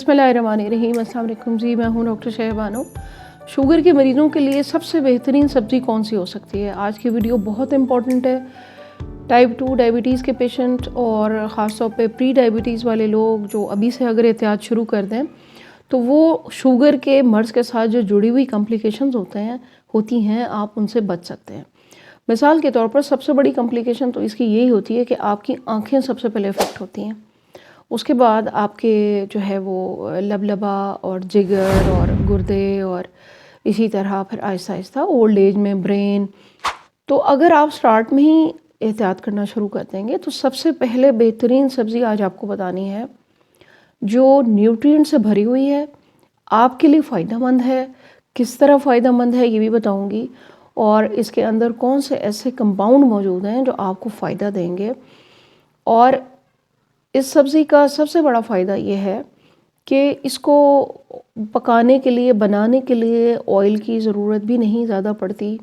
बिस्मिल्लाहिर्रहमानिर्रहीम। अस्सलाम वालेकुम जी, मैं हूं डॉक्टर शहबानो। शुगर के मरीज़ों के लिए सबसे बेहतरीन सब्ज़ी कौन सी हो सकती है? आज की वीडियो बहुत इंपॉर्टेंट है। टाइप 2 डायबिटीज़ के पेशेंट और ख़ास तौर पे प्री डायबिटीज़ वाले लोग जो अभी से अगर एहतियात शुरू कर दें तो वो शुगर के मर्ज़ के साथ जो जुड़ी हुई कॉम्प्लिकेशंस होती हैं आप उनसे बच सकते हैं। मिसाल के तौर पर सबसे बड़ी कॉम्प्लिकेशन तो इसकी यही होती है कि आपकी आँखें सबसे पहले इफ़ेक्ट होती हैं। उसके बाद आपके जो है वो लबलबा और जिगर और गुर्दे और इसी तरह फिर आहिस्ता आहिस्ता ओल्ड एज में ब्रेन। तो अगर आप स्टार्ट में ही एहतियात करना शुरू कर देंगे तो सबसे पहले बेहतरीन सब्ज़ी आज आपको बतानी है जो न्यूट्रिएंट से भरी हुई है, आपके लिए फ़ायदेमंद है। किस तरह फ़ायदेमंद है ये भी बताऊंगी, और इसके अंदर कौन से ऐसे कंपाउंड मौजूद हैं जो आपको फ़ायदा देंगे। और इस सब्ज़ी का सबसे बड़ा फ़ायदा ये है कि इसको पकाने के लिए, बनाने के लिए ऑयल की ज़रूरत भी नहीं ज़्यादा पड़ती,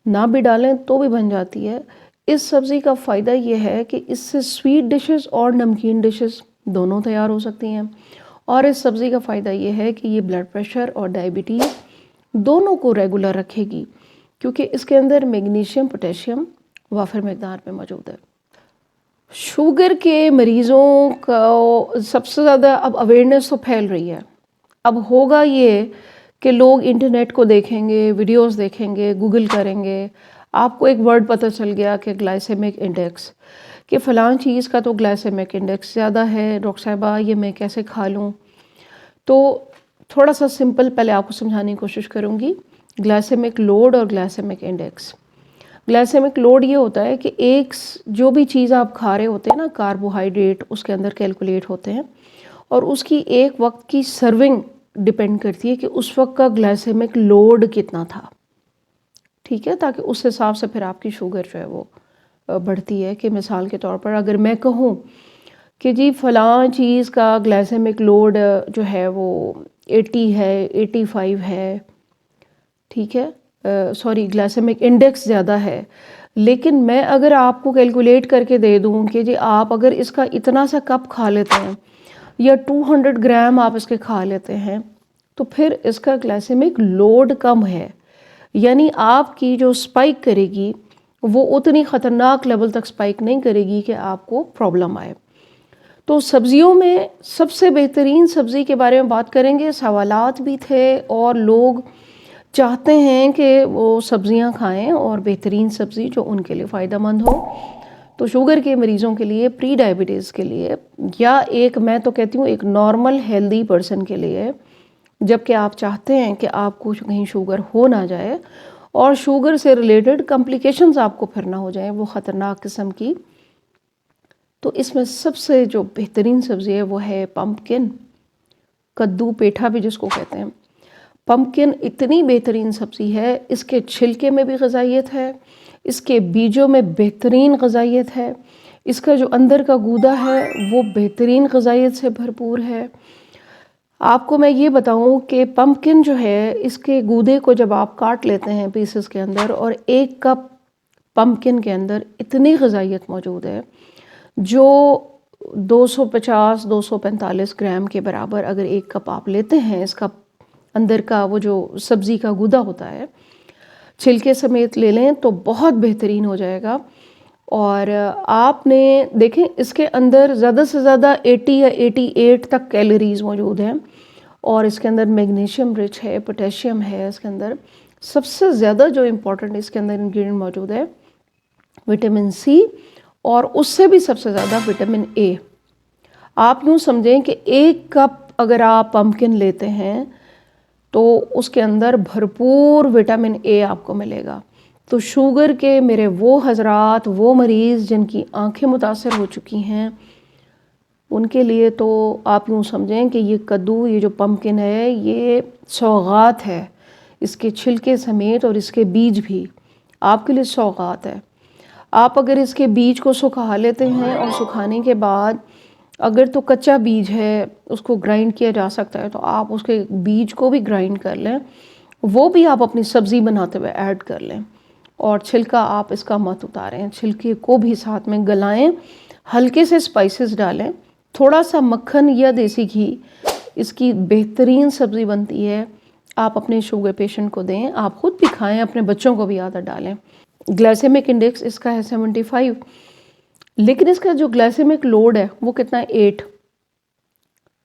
ना भी डालें तो भी बन जाती है। इस सब्ज़ी का फ़ायदा ये है कि इससे स्वीट डिशेस और नमकीन डिशेस दोनों तैयार हो सकती हैं। और इस सब्ज़ी का फ़ायदा ये है कि ये ब्लड प्रेशर और डायबिटीज़ दोनों को रेगुलर रखेगी, क्योंकि इसके अंदर मैग्नीशियम, पोटेशियम वाफिर मकदार में मौजूद है। शुगर के मरीज़ों का सबसे ज़्यादा अब अवेयरनेस तो फैल रही है। अब होगा ये कि लोग इंटरनेट को देखेंगे, वीडियोस देखेंगे, गूगल करेंगे, आपको एक वर्ड पता चल गया कि ग्लाइसेमिक इंडेक्स, कि फ़लाँ चीज़ का तो ग्लाइसेमिक इंडेक्स ज़्यादा है, डॉक्टर साहिबा ये मैं कैसे खा लूँ? तो थोड़ा सा सिंपल पहले आपको समझाने की कोशिश करूँगी। ग्लाइसेमिक लोड और ग्लाइसेमिक इंडेक्स। ग्लाइसेमिक लोड ये होता है कि एक जो भी चीज़ आप खा रहे होते हैं ना, कार्बोहाइड्रेट उसके अंदर कैलकुलेट होते हैं और उसकी एक वक्त की सर्विंग डिपेंड करती है कि उस वक्त का ग्लाइसेमिक लोड कितना था, ठीक है, ताकि उस हिसाब से फिर आपकी शुगर जो है वो बढ़ती है। कि मिसाल के तौर पर अगर मैं कहूँ कि जी फ़लाँ चीज़ का ग्लाइसेमिक लोड जो है वो 80 है, 85 है, ठीक है, सॉरी ग्लाइसेमिक इंडेक्स ज़्यादा है, लेकिन मैं अगर आपको कैलकुलेट करके दे दूँ कि जी आप अगर इसका इतना सा कप खा लेते हैं या 200 ग्राम आप इसके खा लेते हैं तो फिर इसका ग्लाइसेमिक लोड कम है, यानी आपकी जो स्पाइक करेगी वो उतनी ख़तरनाक लेवल तक स्पाइक नहीं करेगी कि आपको प्रॉब्लम आए। तो सब्जियों में सबसे बेहतरीन सब्ज़ी के बारे में बात करेंगे। सवालात भी थे और लोग चाहते हैं कि वो सब्ज़ियां खाएं और बेहतरीन सब्ज़ी जो उनके लिए फ़ायदेमंद हो। तो शुगर के मरीज़ों के लिए, प्री डायबिटीज़ के लिए, या एक मैं तो कहती हूँ एक नॉर्मल हेल्दी पर्सन के लिए, जबकि आप चाहते हैं कि आपको कहीं शुगर हो ना जाए और शुगर से रिलेटेड कॉम्प्लिकेशंस आपको फिर ना हो जाए वो ख़तरनाक किस्म की, तो इसमें सबसे जो बेहतरीन सब्ज़ी है वो है पम्पकिन, कद्दू पेठा भी जिसको कहते हैं। पम्पकिन इतनी बेहतरीन सब्ज़ी है, इसके छिलके में भी ग़िज़ाइयत है, इसके बीजों में बेहतरीन ग़िज़ाइयत है, इसका जो अंदर का गूदा है वो बेहतरीन ग़िज़ाइयत से भरपूर है। आपको मैं ये बताऊं कि पम्पकिन जो है, इसके गूदे को जब आप काट लेते हैं पीसेस के अंदर, और 1 कप पम्पकिन के अंदर इतनी ग़िज़ाइयत मौजूद है जो 250-245 ग्राम के बराबर अगर 1 कप आप लेते हैं, इसका अंदर का वो जो सब्ज़ी का गूदा होता है छिलके समेत ले लें तो बहुत बेहतरीन हो जाएगा। और आपने देखें इसके अंदर ज़्यादा से ज़्यादा 80 या 88 तक कैलोरीज़ मौजूद हैं और इसके अंदर मैग्नीशियम रिच है, पोटेशियम है इसके अंदर। सबसे ज़्यादा जो इम्पोर्टेंट इसके अंदर इंग्रेडिएंट मौजूद है विटामिन सी, और उससे भी सबसे ज़्यादा विटामिन ए। आप यूँ समझें कि 1 कप अगर आप पम्पकिन लेते हैं तो उसके अंदर भरपूर विटामिन ए आपको मिलेगा। तो शुगर के मेरे वो हज़रात, वो मरीज़ जिनकी आंखें मुतासर हो चुकी हैं, उनके लिए तो आप यूँ समझें कि ये कद्दू, ये जो पम्पकिन है, ये सौगात है, इसके छिलके समेत और इसके बीज भी आपके लिए सौगात है। आप अगर इसके बीज को सुखा लेते हैं और सुखाने के बाद अगर तो कच्चा बीज है उसको ग्राइंड किया जा सकता है तो आप उसके बीज को भी ग्राइंड कर लें, वो भी आप अपनी सब्ज़ी बनाते हुए ऐड कर लें। और छिलका आप इसका मत उतारें, छिलके को भी साथ में गलाएं, हल्के से स्पाइसेस डालें, थोड़ा सा मक्खन या देसी घी इसकी बेहतरीन सब्ज़ी बनती है। आप अपने शुगर पेशेंट को दें, आप ख़ुद भी खाएं, अपने बच्चों को भी आदत डालें। ग्लाइसेमिक इंडेक्स इसका है 75, लेकिन इसका जो ग्लाइसेमिक लोड है वो कितना है 8।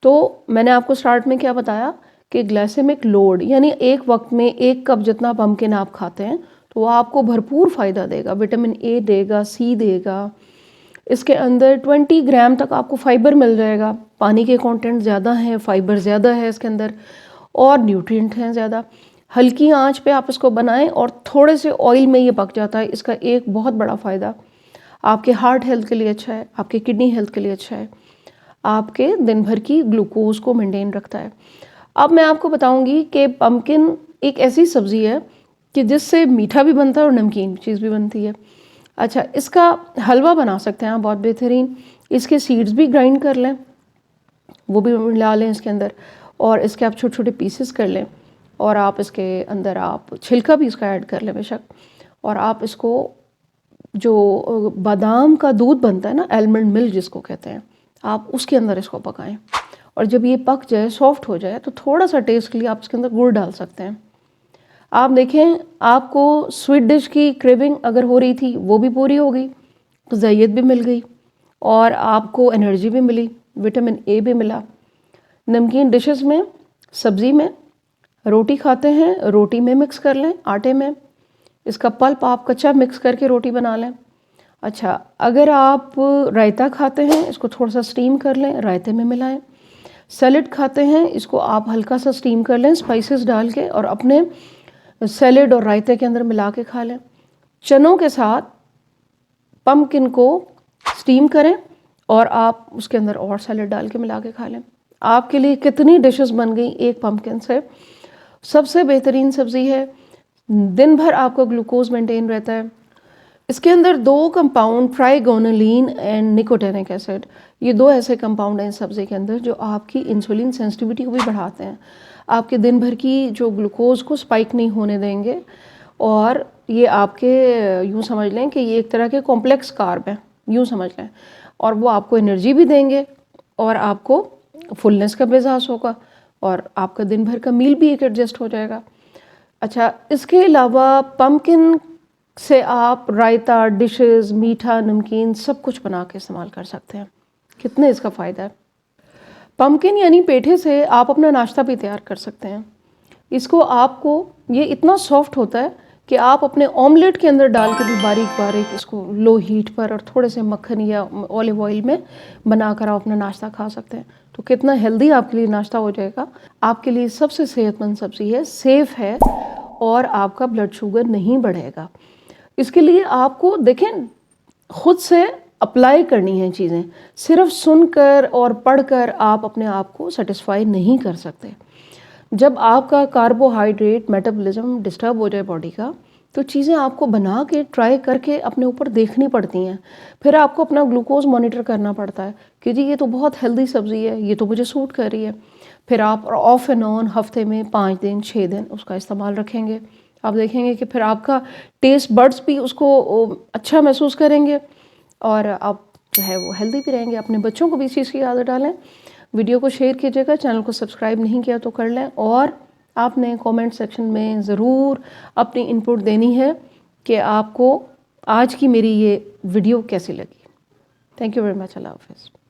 तो मैंने आपको स्टार्ट में क्या बताया कि ग्लाइसेमिक लोड यानी एक वक्त में 1 कप जितना पम्पकिन आप खाते हैं तो वो आपको भरपूर फ़ायदा देगा, विटामिन ए देगा, सी देगा। इसके अंदर 20 ग्राम तक आपको फाइबर मिल जाएगा। पानी के कंटेंट ज़्यादा हैं, फाइबर ज़्यादा है इसके अंदर और न्यूट्रिएंट हैं ज़्यादा। हल्की आंच पे आप इसको बनाएं और थोड़े से ऑयल में ये पक जाता है। इसका एक बहुत बड़ा फ़ायदा आपके हार्ट हेल्थ के लिए अच्छा है, आपके किडनी हेल्थ के लिए अच्छा है, आपके दिन भर की ग्लूकोज को मेंटेन रखता है। अब मैं आपको बताऊंगी कि पम्पकिन एक ऐसी सब्ज़ी है कि जिससे मीठा भी बनता है और नमकीन चीज़ भी बनती है। अच्छा, इसका हलवा बना सकते हैं आप बहुत बेहतरीन। इसके सीड्स भी ग्राइंड कर लें, वो भी मिला लें इसके अंदर, और इसके आप छोटे छोटे पीसेस कर लें और आप इसके अंदर आप छिलका भी इसका ऐड कर लें बेशक। और आप इसको जो बादाम का दूध बनता है ना, आलमंड मिल्क जिसको कहते हैं, आप उसके अंदर इसको पकाएं और जब ये पक जाए, सॉफ्ट हो जाए, तो थोड़ा सा टेस्ट के लिए आप इसके अंदर गुड़ डाल सकते हैं। आप देखें, आपको स्वीट डिश की क्रेविंग अगर हो रही थी वो भी पूरी हो गई, ग़िज़ाइयत भी मिल गई और आपको एनर्जी भी मिली, विटामिन ए भी मिला। नमकीन डिशेस में, सब्ज़ी में, रोटी खाते हैं, रोटी में मिक्स कर लें आटे में। इसका पल्प आप कच्चा मिक्स करके रोटी बना लें। अच्छा, अगर आप रायता खाते हैं, इसको थोड़ा सा स्टीम कर लें, रायते में मिलाएं। सैलेड खाते हैं, इसको आप हल्का सा स्टीम कर लें स्पाइसेस डाल के और अपने सैलेड और रायते के अंदर मिला के खा लें। चनों के साथ पम्पकिन को स्टीम करें और आप उसके अंदर और सैलेड डाल के मिला के खा लें। आपके लिए कितनी डिशेस बन गई एक पम्पकिन से। सबसे बेहतरीन सब्ज़ी है, दिन भर आपका ग्लूकोज मेंटेन रहता है। इसके अंदर 2 कंपाउंड, ट्राइगोनोलिन एंड निकोटिनिक एसिड, ये 2 ऐसे कंपाउंड हैं इस सब्ज़ी के अंदर जो आपकी इंसुलिन सेंसिटिविटी को भी बढ़ाते हैं, आपके दिन भर की जो ग्लूकोज को स्पाइक नहीं होने देंगे। और ये आपके यूँ समझ लें कि ये एक तरह के कॉम्प्लेक्स कार्ब हैं, यूँ समझ लें, और वो आपको एनर्जी भी देंगे और आपको फुलनेस का भी एहसास होगा और आपका दिन भर का मील भी एक एडजस्ट हो जाएगा। अच्छा, इसके अलावा पम्पकिन से आप रायता, डिशेस, मीठा, नमकीन सब कुछ बना के इस्तेमाल कर सकते हैं। कितने इसका फ़ायदा है। पम्पकिन यानी पेठे से आप अपना नाश्ता भी तैयार कर सकते हैं। इसको आपको, ये इतना सॉफ्ट होता है कि आप अपने ऑमलेट के अंदर डाल के भी बारीक बारीक इसको लो हीट पर और थोड़े से मक्खन या ऑलिव ऑयल में बनाकर आप अपना नाश्ता खा सकते हैं। तो कितना हेल्दी आपके लिए नाश्ता हो जाएगा। आपके लिए सबसे सेहतमंद सब्ज़ी है, सेफ़ है और आपका ब्लड शुगर नहीं बढ़ेगा। इसके लिए आपको देखें, खुद से अप्लाई करनी है चीज़ें, सिर्फ सुनकर और पढ़कर आप अपने आप को सेटिस्फाई नहीं कर सकते। जब आपका कार्बोहाइड्रेट मेटाबॉलिज्म डिस्टर्ब हो जाए बॉडी का, तो चीज़ें आपको बना के ट्राई करके अपने ऊपर देखनी पड़ती हैं। फिर आपको अपना ग्लूकोज मॉनिटर करना पड़ता है कि जी ये तो बहुत हेल्दी सब्ज़ी है, ये तो मुझे सूट कर रही है। फिर आप ऑफ एंड ऑन हफ्ते में 5 दिन 6 दिन उसका इस्तेमाल रखेंगे, आप देखेंगे कि फिर आपका टेस्ट बड्स भी उसको अच्छा महसूस करेंगे और आप जो है वो हेल्दी भी रहेंगे। अपने बच्चों को भी इस चीज़ की आदत डालें। वीडियो को शेयर कीजिएगा, चैनल को सब्सक्राइब नहीं किया तो कर लें और आपने कमेंट सेक्शन में ज़रूर अपनी इनपुट देनी है कि आपको आज की मेरी ये वीडियो कैसी लगी। Thank you very much. अल्लाह हाफ़िज़।